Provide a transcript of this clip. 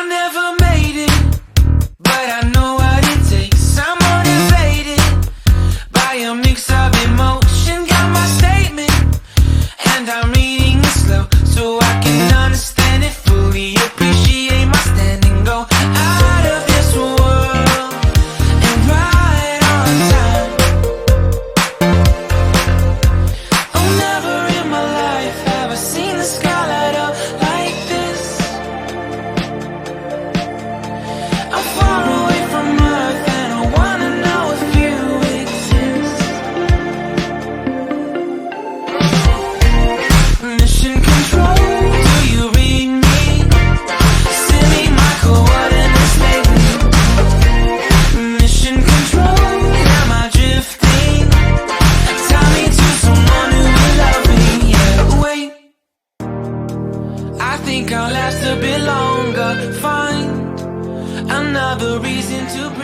never made it, but I know what it takes. I'm motivated by a mix of emotion. Got my statement, and I'm reading it slow so I can understand it fully. Appreciate my standing, go out of this world and right on time. Oh, never in my life have I seen the sky light up like this. I'm far away from Earth and I wanna know if you exist. Mission control, do you read me? Send me my coordinates, baby. Mission control, am I drifting? Tie me to someone who will love me. Yeah, wait, I think I'll last a bit longer. Find another reason to breathe.